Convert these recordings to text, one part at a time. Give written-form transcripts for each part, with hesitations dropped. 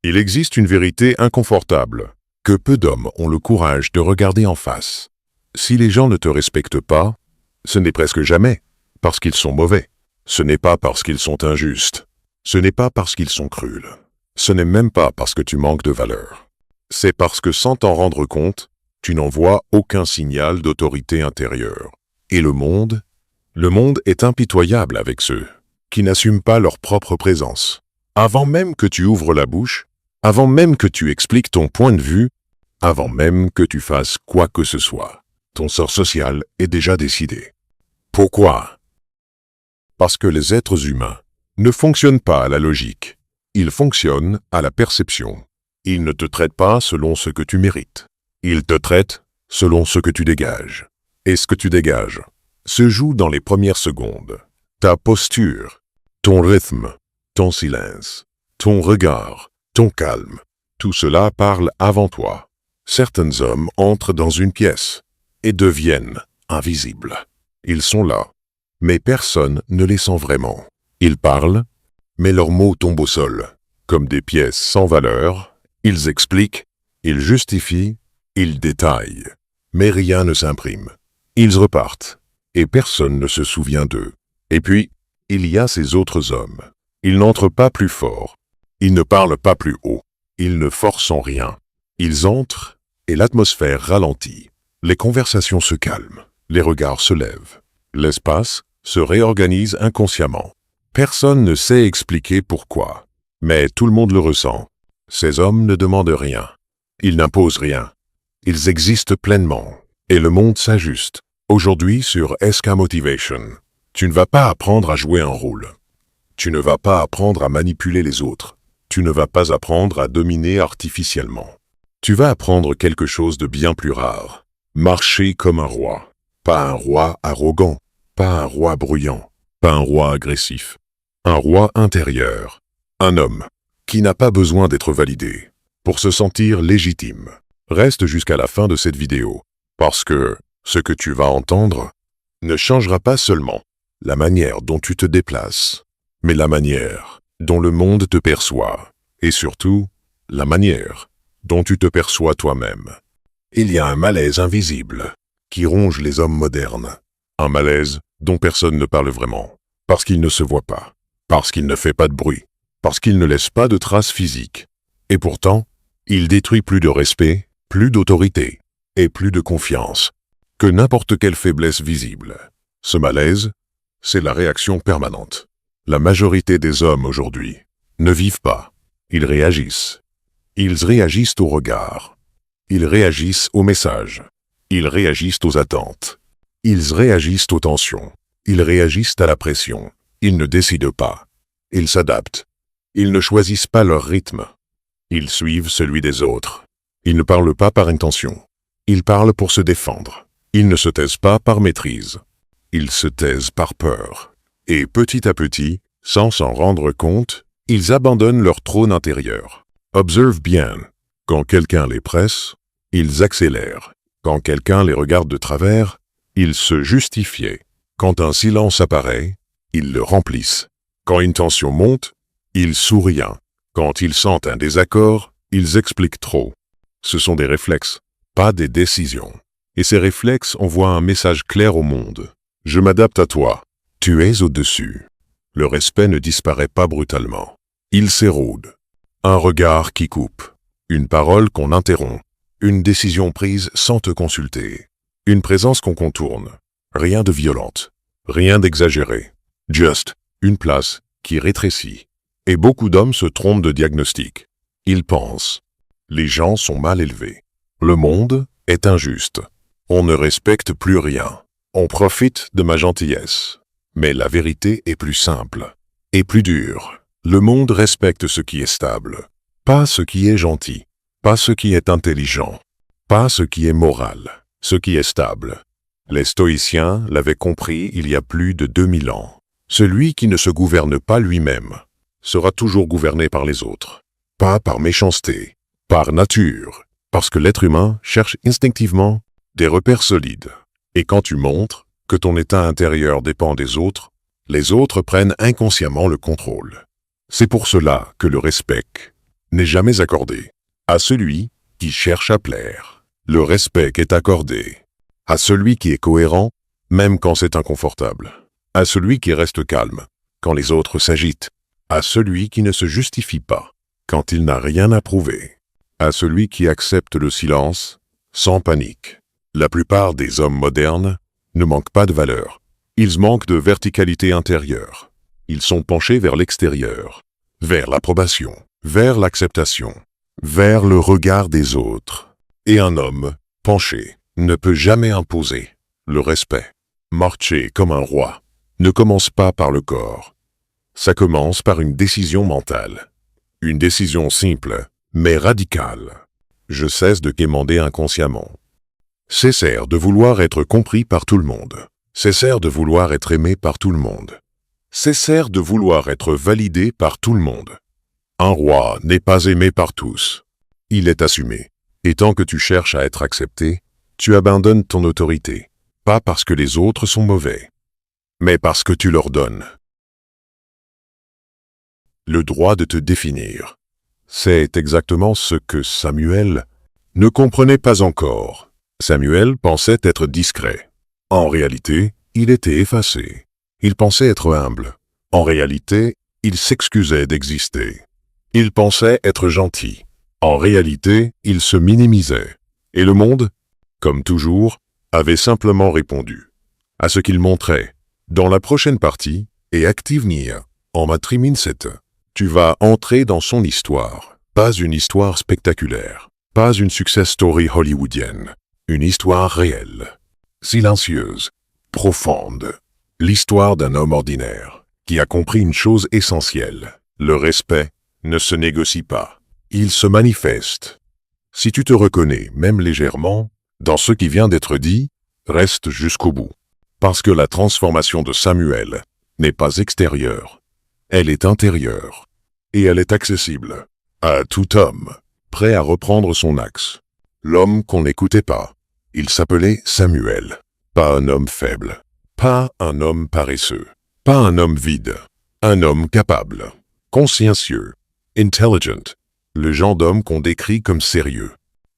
Il existe une vérité inconfortable, que peu d'hommes ont le courage de regarder en face. Si les gens ne te respectent pas, ce n'est presque jamais parce qu'ils sont mauvais. Ce n'est pas parce qu'ils sont injustes. Ce n'est pas parce qu'ils sont cruels. Ce n'est même pas parce que tu manques de valeur. C'est parce que sans t'en rendre compte, tu n'envoies aucun signal d'autorité intérieure. Et le monde est impitoyable avec ceux qui n'assument pas leur propre présence. Avant même que tu ouvres la bouche, avant même que tu expliques ton point de vue, avant même que tu fasses quoi que ce soit, ton sort social est déjà décidé. Pourquoi? Parce que les êtres humains ne fonctionnent pas à la logique. Ils fonctionnent à la perception. Ils ne te traitent pas selon ce que tu mérites. Ils te traitent selon ce que tu dégages. Et ce que tu dégages se joue dans les premières secondes. Ta posture, ton rythme, ton silence, ton regard, ton calme, tout cela parle avant toi. Certains hommes entrent dans une pièce et deviennent invisibles. Ils sont là, mais personne ne les sent vraiment. Ils parlent, mais leurs mots tombent au sol. Comme des pièces sans valeur, ils expliquent, ils justifient, ils détaillent. Mais rien ne s'imprime. Ils repartent, et personne ne se souvient d'eux. Et puis, il y a ces autres hommes. Ils n'entrent pas plus fort. Ils ne parlent pas plus haut. Ils ne forcent en rien. Ils entrent, et l'atmosphère ralentit. Les conversations se calment. Les regards se lèvent. L'espace se réorganise inconsciemment. Personne ne sait expliquer pourquoi, mais tout le monde le ressent. Ces hommes ne demandent rien. Ils n'imposent rien. Ils existent pleinement, et le monde s'ajuste. Aujourd'hui sur SK Motivation, tu ne vas pas apprendre à jouer un rôle. Tu ne vas pas apprendre à manipuler les autres. Tu ne vas pas apprendre à dominer artificiellement. Tu vas apprendre quelque chose de bien plus rare. Marcher comme un roi. Pas un roi arrogant, pas un roi bruyant, pas un roi agressif. Un roi intérieur. Un homme qui n'a pas besoin d'être validé pour se sentir légitime. Reste jusqu'à la fin de cette vidéo, parce que ce que tu vas entendre ne changera pas seulement la manière dont tu te déplaces, mais la manière dont le monde te perçoit, et surtout, la manière dont tu te perçois toi-même. Il y a un malaise invisible qui ronge les hommes modernes. Un malaise dont personne ne parle vraiment, parce qu'il ne se voit pas, parce qu'il ne fait pas de bruit, parce qu'il ne laisse pas de traces physiques. Et pourtant, il détruit plus de respect, plus d'autorité et plus de confiance que n'importe quelle faiblesse visible. Ce malaise, c'est la réaction permanente. La majorité des hommes aujourd'hui ne vivent pas. Ils réagissent. Ils réagissent au regard. Ils réagissent aux messages. Ils réagissent aux attentes. Ils réagissent aux tensions. Ils réagissent à la pression. Ils ne décident pas. Ils s'adaptent. Ils ne choisissent pas leur rythme. Ils suivent celui des autres. Ils ne parlent pas par intention. Ils parlent pour se défendre. Ils ne se taisent pas par maîtrise. Ils se taisent par peur. Et petit à petit, sans s'en rendre compte, ils abandonnent leur trône intérieur. Observe bien. Quand quelqu'un les presse, ils accélèrent. Quand quelqu'un les regarde de travers, ils se justifient. Quand un silence apparaît, ils le remplissent. Quand une tension monte, ils sourient. Quand ils sentent un désaccord, ils expliquent trop. Ce sont des réflexes, pas des décisions. Et ces réflexes envoient un message clair au monde. Je m'adapte à toi. Tu es au-dessus. Le respect ne disparaît pas brutalement. Il s'érode. Un regard qui coupe. Une parole qu'on interrompt. Une décision prise sans te consulter. Une présence qu'on contourne. Rien de violente. Rien d'exagéré. Juste une place qui rétrécit. Et beaucoup d'hommes se trompent de diagnostic. Ils pensent. Les gens sont mal élevés. Le monde est injuste. On ne respecte plus rien. On profite de ma gentillesse. Mais la vérité est plus simple et plus dure. Le monde respecte ce qui est stable, pas ce qui est gentil, pas ce qui est intelligent, pas ce qui est moral, ce qui est stable. Les stoïciens l'avaient compris il y a plus de 2000 ans. Celui qui ne se gouverne pas lui-même sera toujours gouverné par les autres. Pas par méchanceté, par nature, parce que l'être humain cherche instinctivement des repères solides. Et quand tu montres que ton état intérieur dépend des autres, les autres prennent inconsciemment le contrôle. C'est pour cela que le respect n'est jamais accordé à celui qui cherche à plaire. Le respect est accordé à celui qui est cohérent, même quand c'est inconfortable. À celui qui reste calme quand les autres s'agitent. À celui qui ne se justifie pas quand il n'a rien à prouver. À celui qui accepte le silence sans panique. La plupart des hommes modernes ne manquent pas de valeur. Ils manquent de verticalité intérieure. Ils sont penchés vers l'extérieur, vers l'approbation, vers l'acceptation, vers le regard des autres. Et un homme penché ne peut jamais imposer le respect. Marcher comme un roi ne commence pas par le corps. Ça commence par une décision mentale. Une décision simple, mais radicale. Je cesse de quémander inconsciemment. Cessèrent de vouloir être compris par tout le monde. Cessèrent de vouloir être aimé par tout le monde. Cessèrent de vouloir être validé par tout le monde. Un roi n'est pas aimé par tous. Il est assumé. Et tant que tu cherches à être accepté, tu abandonnes ton autorité. Pas parce que les autres sont mauvais, mais parce que tu leur donnes le droit de te définir. C'est exactement ce que Samuel ne comprenait pas encore. Samuel pensait être discret. En réalité, il était effacé. Il pensait être humble. En réalité, il s'excusait d'exister. Il pensait être gentil. En réalité, il se minimisait. Et le monde, comme toujours, avait simplement répondu à ce qu'il montrait. Dans la prochaine partie, et Active Nia, en Matrimin 7, tu vas entrer dans son histoire. Pas une histoire spectaculaire. Pas une success story hollywoodienne. Une histoire réelle. Silencieuse. Profonde. L'histoire d'un homme ordinaire qui a compris une chose essentielle. Le respect ne se négocie pas. Il se manifeste. Si tu te reconnais, même légèrement, dans ce qui vient d'être dit, reste jusqu'au bout. Parce que la transformation de Samuel n'est pas extérieure. Elle est intérieure. Et elle est accessible à tout homme, prêt à reprendre son axe. L'homme qu'on n'écoutait pas. Il s'appelait Samuel. Pas un homme faible. Pas un homme paresseux. Pas un homme vide. Un homme capable. Consciencieux. Intelligent. Le genre d'homme qu'on décrit comme sérieux.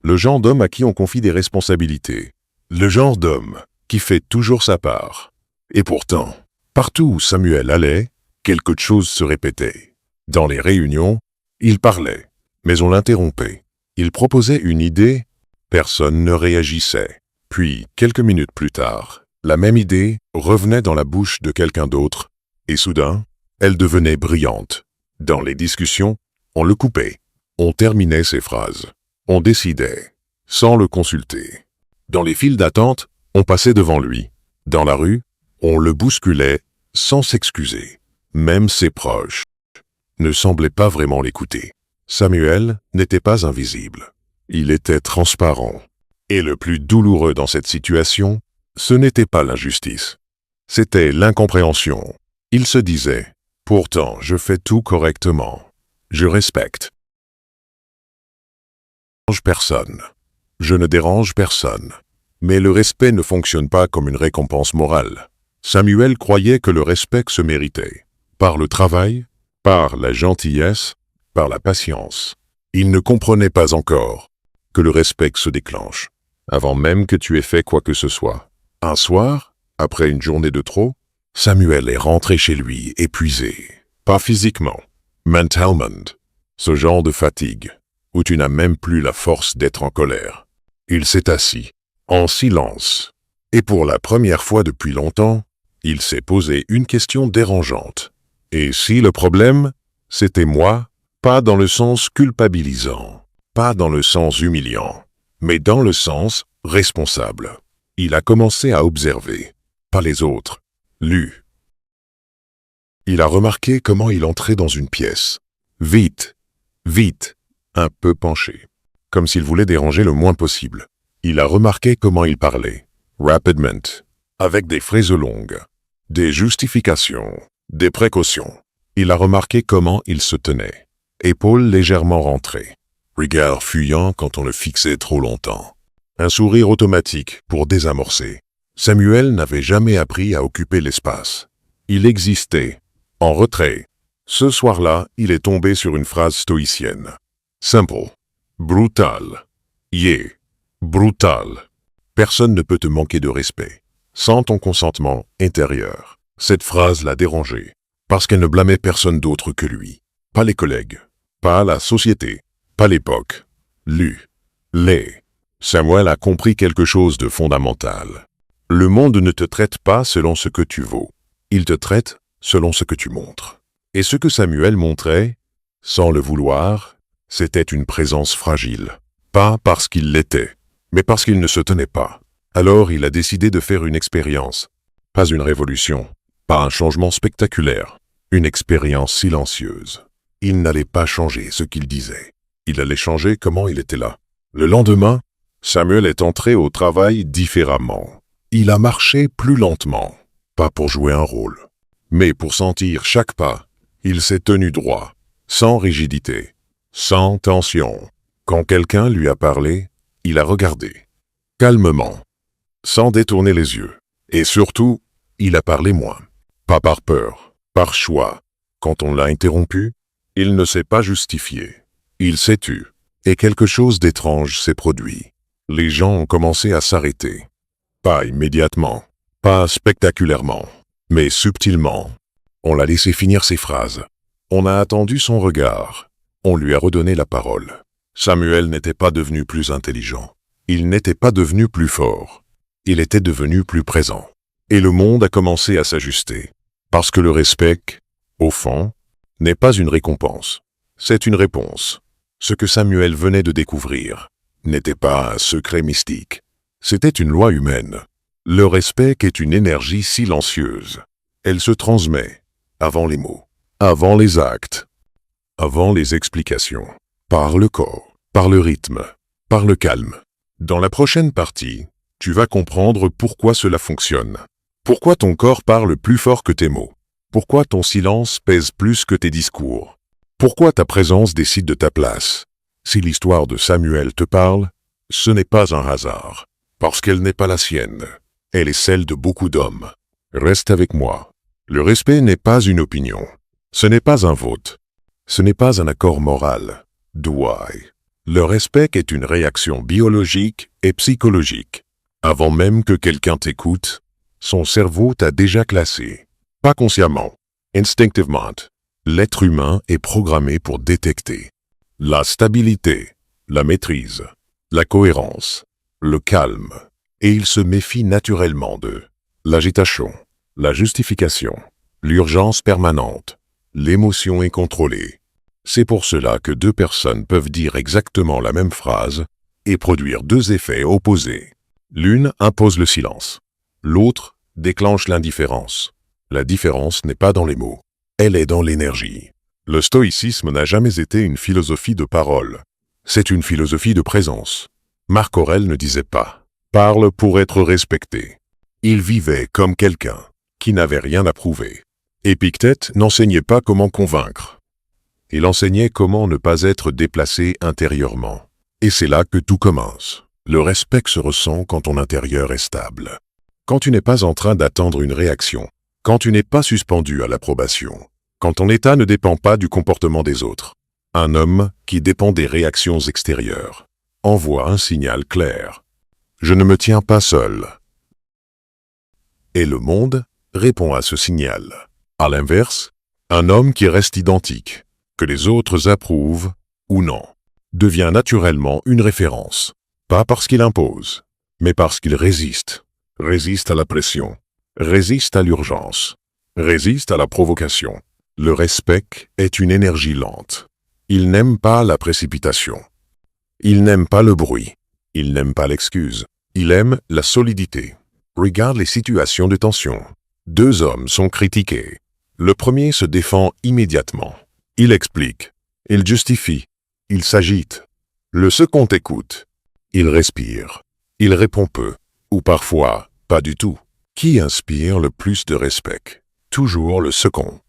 Le genre d'homme à qui on confie des responsabilités. Le genre d'homme qui fait toujours sa part. Et pourtant, partout où Samuel allait, quelque chose se répétait. Dans les réunions, il parlait, mais on l'interrompait. Il proposait une idée, personne ne réagissait. Puis, quelques minutes plus tard, la même idée revenait dans la bouche de quelqu'un d'autre, et soudain, elle devenait brillante. Dans les discussions, on le coupait. On terminait ses phrases. On décidait, sans le consulter. Dans les files d'attente, on passait devant lui. Dans la rue, on le bousculait sans s'excuser. Même ses proches ne semblaient pas vraiment l'écouter. Samuel n'était pas invisible. Il était transparent. Et le plus douloureux dans cette situation, ce n'était pas l'injustice. C'était l'incompréhension. Il se disait, « Pourtant, je fais tout correctement. Je respecte. Personne. Je ne dérange personne. » Mais le respect ne fonctionne pas comme une récompense morale. Samuel croyait que le respect se méritait. Par le travail, par la gentillesse, par la patience. Il ne comprenait pas encore que le respect se déclenche, avant même que tu aies fait quoi que ce soit. Un soir, après une journée de trop, Samuel est rentré chez lui épuisé. Pas physiquement, mentalement. Ce genre de fatigue, où tu n'as même plus la force d'être en colère. Il s'est assis, en silence. Et pour la première fois depuis longtemps, il s'est posé une question dérangeante. Et si le problème, c'était moi, pas dans le sens culpabilisant, pas dans le sens humiliant, mais dans le sens responsable. Il a commencé à observer, pas les autres, lui. Il a remarqué comment il entrait dans une pièce, vite, vite, un peu penché, comme s'il voulait déranger le moins possible. Il a remarqué comment il parlait, rapidement, avec des phrases longues, des justifications, des précautions. Il a remarqué comment il se tenait, épaules légèrement rentrées, regard fuyant quand on le fixait trop longtemps, un sourire automatique pour désamorcer. Samuel n'avait jamais appris à occuper l'espace. Il existait, en retrait. Ce soir-là, il est tombé sur une phrase stoïcienne. Simple. Brutal. Yeah. Brutal. Personne ne peut te manquer de respect, sans ton consentement intérieur. Cette phrase l'a dérangé, parce qu'elle ne blâmait personne d'autre que lui. Pas les collègues, pas la société, pas l'époque. Les. Samuel a compris quelque chose de fondamental. Le monde ne te traite pas selon ce que tu vaux. Il te traite selon ce que tu montres. Et ce que Samuel montrait, sans le vouloir, c'était une présence fragile. Pas parce qu'il l'était, mais parce qu'il ne se tenait pas. Alors il a décidé de faire une expérience. Pas une révolution, pas un changement spectaculaire, une expérience silencieuse. Il n'allait pas changer ce qu'il disait. Il allait changer comment il était là. Le lendemain, Samuel est entré au travail différemment. Il a marché plus lentement, pas pour jouer un rôle, mais pour sentir chaque pas. Il s'est tenu droit, sans rigidité, sans tension. Quand quelqu'un lui a parlé, il a regardé, calmement, sans détourner les yeux. Et surtout, il a parlé moins. Pas par peur, par choix. Quand on l'a interrompu, il ne s'est pas justifié. Il s'est tu. Et quelque chose d'étrange s'est produit. Les gens ont commencé à s'arrêter. Pas immédiatement, pas spectaculairement, mais subtilement. On l'a laissé finir ses phrases. On a attendu son regard. On lui a redonné la parole. Samuel n'était pas devenu plus intelligent. Il n'était pas devenu plus fort. Il était devenu plus présent. Et le monde a commencé à s'ajuster. Parce que le respect, au fond, n'est pas une récompense. C'est une réponse. Ce que Samuel venait de découvrir n'était pas un secret mystique. C'était une loi humaine. Le respect est une énergie silencieuse. Elle se transmet avant les mots, avant les actes, avant les explications, par le corps, par le rythme, par le calme. Dans la prochaine partie, tu vas comprendre pourquoi cela fonctionne. Pourquoi ton corps parle plus fort que tes mots. Pourquoi ton silence pèse plus que tes discours. Pourquoi ta présence décide de ta place. Si l'histoire de Samuel te parle, ce n'est pas un hasard, parce qu'elle n'est pas la sienne. Elle est celle de beaucoup d'hommes. Reste avec moi. Le respect n'est pas une opinion. Ce n'est pas un vote. Ce n'est pas un accord moral. Le respect est une réaction biologique et psychologique. Avant même que quelqu'un t'écoute, son cerveau t'a déjà classé. Pas consciemment, instinctivement. L'être humain est programmé pour détecter la stabilité, la maîtrise, la cohérence, le calme, et il se méfie naturellement de l'agitation, la justification, l'urgence permanente, l'émotion incontrôlée. C'est pour cela que deux personnes peuvent dire exactement la même phrase et produire deux effets opposés. L'une impose le silence, l'autre déclenche l'indifférence. La différence n'est pas dans les mots, elle est dans l'énergie. Le stoïcisme n'a jamais été une philosophie de parole, c'est une philosophie de présence. Marc Aurèle ne disait pas « parle pour être respecté ». Il vivait comme quelqu'un qui n'avait rien à prouver. Épictète n'enseignait pas comment convaincre. Il enseignait comment ne pas être déplacé intérieurement. Et c'est là que tout commence. Le respect se ressent quand ton intérieur est stable. Quand tu n'es pas en train d'attendre une réaction. Quand tu n'es pas suspendu à l'approbation. Quand ton état ne dépend pas du comportement des autres. Un homme qui dépend des réactions extérieures envoie un signal clair. Je ne me tiens pas seul. Et le monde répond à ce signal. À l'inverse, un homme qui reste identique, que les autres approuvent ou non, devient naturellement une référence. Pas parce qu'il impose, mais parce qu'il résiste. Résiste à la pression, résiste à l'urgence, résiste à la provocation. Le respect est une énergie lente. Il n'aime pas la précipitation. Il n'aime pas le bruit. Il n'aime pas l'excuse. Il aime la solidité. Regarde les situations de tension. Deux hommes sont critiqués. Le premier se défend immédiatement. Il explique. Il justifie. Il s'agite. Le second écoute. Il respire. Il répond peu. Ou parfois, pas du tout. Qui inspire le plus de respect? Toujours le second.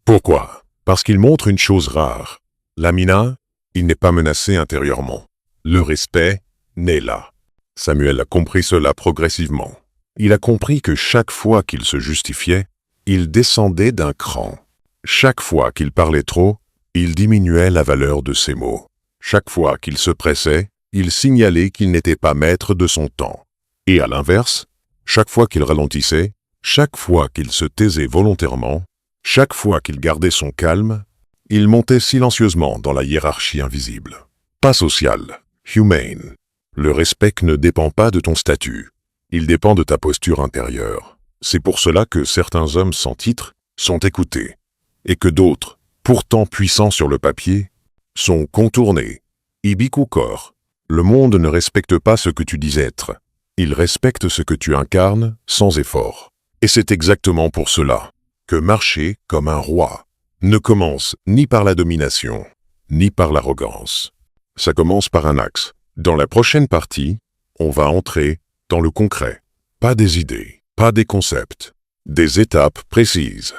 Pourquoi? Parce qu'il montre une chose rare. Lamina, il n'est pas menacé intérieurement. Le respect naît là. Samuel a compris cela progressivement. Il a compris que chaque fois qu'il se justifiait, il descendait d'un cran. Chaque fois qu'il parlait trop, il diminuait la valeur de ses mots. Chaque fois qu'il se pressait, il signalait qu'il n'était pas maître de son temps. Et à l'inverse, chaque fois qu'il ralentissait, chaque fois qu'il se taisait volontairement, chaque fois qu'il gardait son calme, il montait silencieusement dans la hiérarchie invisible. Pas sociale, humane. Le respect ne dépend pas de ton statut. Il dépend de ta posture intérieure. C'est pour cela que certains hommes sans titre sont écoutés, et que d'autres, pourtant puissants sur le papier, sont contournés. Ibikukor. Le monde ne respecte pas ce que tu dis être. Il respecte ce que tu incarnes sans effort. Et c'est exactement pour cela que marcher comme un roi ne commence ni par la domination, ni par l'arrogance. Ça commence par un axe. Dans la prochaine partie, on va entrer dans le concret. Pas des idées, pas des concepts. Des étapes précises.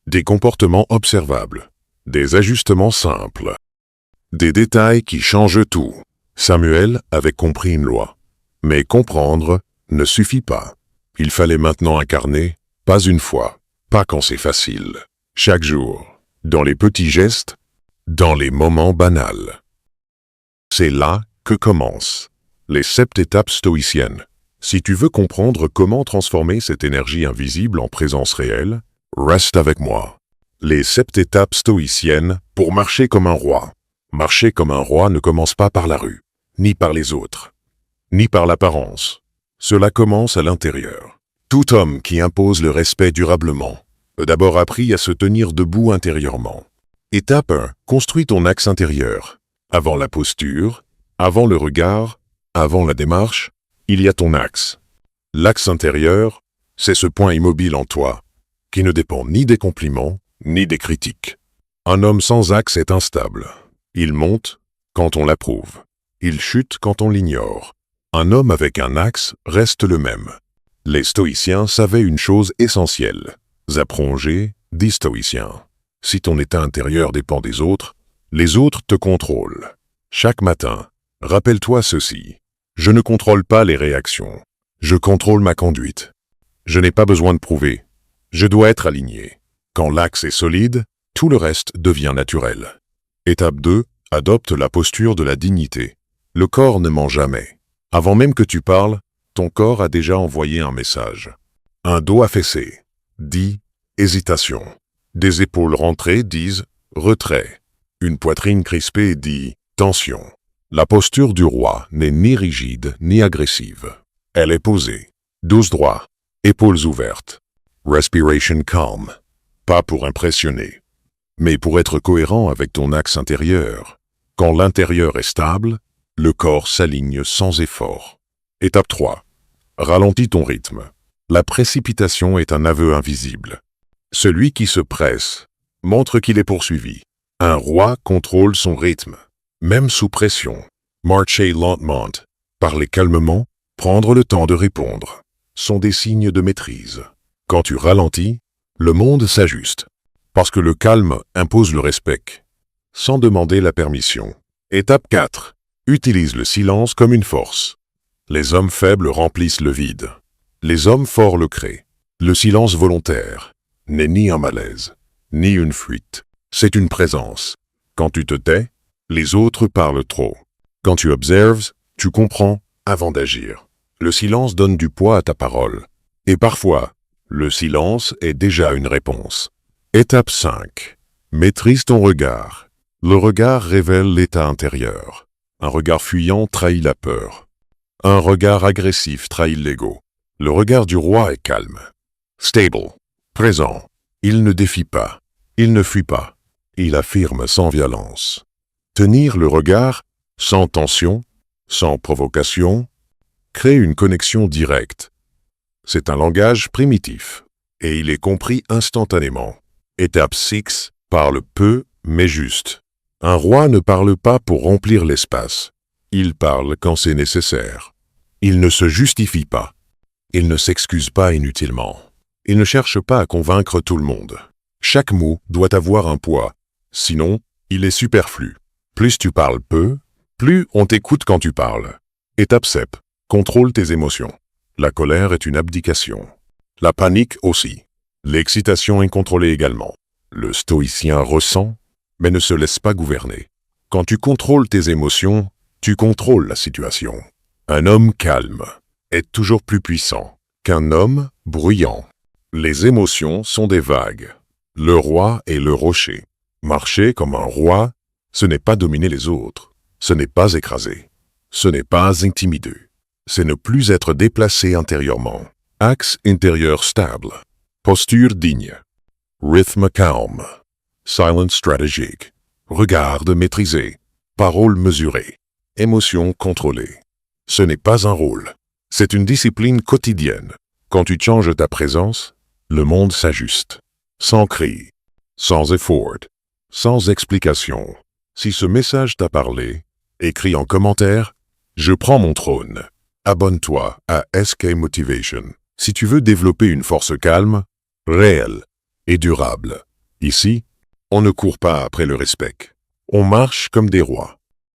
Des comportements observables. Des ajustements simples. Des détails qui changent tout. Samuel avait compris une loi. Mais comprendre ne suffit pas. Il fallait maintenant incarner, pas une fois, pas quand c'est facile. Chaque jour, dans les petits gestes, dans les moments banals. C'est là que commencent les 7 étapes stoïciennes. Si tu veux comprendre comment transformer cette énergie invisible en présence réelle, reste avec moi. Les 7 étapes stoïciennes pour marcher comme un roi. Marcher comme un roi ne commence pas par la rue, ni par les autres, ni par l'apparence. Cela commence à l'intérieur. Tout homme qui impose le respect durablement a d'abord appris à se tenir debout intérieurement. Étape 1. Construis ton axe intérieur. Avant la posture, avant le regard, avant la démarche, il y a ton axe. L'axe intérieur, c'est ce point immobile en toi, qui ne dépend ni des compliments, ni des critiques. Un homme sans axe est instable. Il monte quand on l'approuve. Il chute quand on l'ignore. Un homme avec un axe reste le même. Les stoïciens savaient une chose essentielle. Zaprongé dit stoïcien. Si ton état intérieur dépend des autres, les autres te contrôlent. Chaque matin, rappelle-toi ceci. Je ne contrôle pas les réactions. Je contrôle ma conduite. Je n'ai pas besoin de prouver. Je dois être aligné. Quand l'axe est solide, tout le reste devient naturel. Étape 2. Adopte la posture de la dignité. Le corps ne ment jamais. Avant même que tu parles, ton corps a déjà envoyé un message. Un dos affaissé dit hésitation. Des épaules rentrées disent retrait. Une poitrine crispée dit tension. La posture du roi n'est ni rigide ni agressive. Elle est posée. Dos droit, épaules ouvertes. Respiration calm. Pas pour impressionner, mais pour être cohérent avec ton axe intérieur. Quand l'intérieur est stable, le corps s'aligne sans effort. Étape 3. Ralentis ton rythme. La précipitation est un aveu invisible. Celui qui se presse montre qu'il est poursuivi. Un roi contrôle son rythme, même sous pression. Marcher lentement, parler calmement, prendre le temps de répondre, sont des signes de maîtrise. Quand tu ralentis, le monde s'ajuste. Parce que le calme impose le respect, sans demander la permission. Étape 4. Utilise le silence comme une force. Les hommes faibles remplissent le vide. Les hommes forts le créent. Le silence volontaire n'est ni un malaise, ni une fuite. C'est une présence. Quand tu te tais, les autres parlent trop. Quand tu observes, tu comprends avant d'agir. Le silence donne du poids à ta parole. Et parfois, le silence est déjà une réponse. Étape 5. Maîtrise ton regard. Le regard révèle l'état intérieur. Un regard fuyant trahit la peur. Un regard agressif trahit l'ego. Le regard du roi est calme. Stable. Présent. Il ne défie pas. Il ne fuit pas. Il affirme sans violence. Tenir le regard, sans tension, sans provocation, crée une connexion directe. C'est un langage primitif, et il est compris instantanément. Étape 6. Parle peu, mais juste. Un roi ne parle pas pour remplir l'espace. Il parle quand c'est nécessaire. Il ne se justifie pas. Il ne s'excuse pas inutilement. Il ne cherche pas à convaincre tout le monde. Chaque mot doit avoir un poids. Sinon, il est superflu. Plus tu parles peu, plus on t'écoute quand tu parles. Étape 7. Contrôle tes émotions. La colère est une abdication. La panique aussi. L'excitation incontrôlée également. Le stoïcien ressent, mais ne se laisse pas gouverner. Quand tu contrôles tes émotions, tu contrôles la situation. Un homme calme est toujours plus puissant qu'un homme bruyant. Les émotions sont des vagues. Le roi est le rocher. Marcher comme un roi, ce n'est pas dominer les autres. Ce n'est pas écraser. Ce n'est pas intimider. C'est ne plus être déplacé intérieurement. Axe intérieur stable. Posture digne. Rythme calme. Silence stratégique. Regard maîtrisé. Parole mesurée. Émotion contrôlée. Ce n'est pas un rôle. C'est une discipline quotidienne. Quand tu changes ta présence, le monde s'ajuste. Sans cri. Sans effort. Sans explication. Si ce message t'a parlé, écris en commentaire « Je prends mon trône ». Abonne-toi à SK Motivation si tu veux développer une force calme, réelle et durable. Ici, on ne court pas après le respect. On marche comme des rois.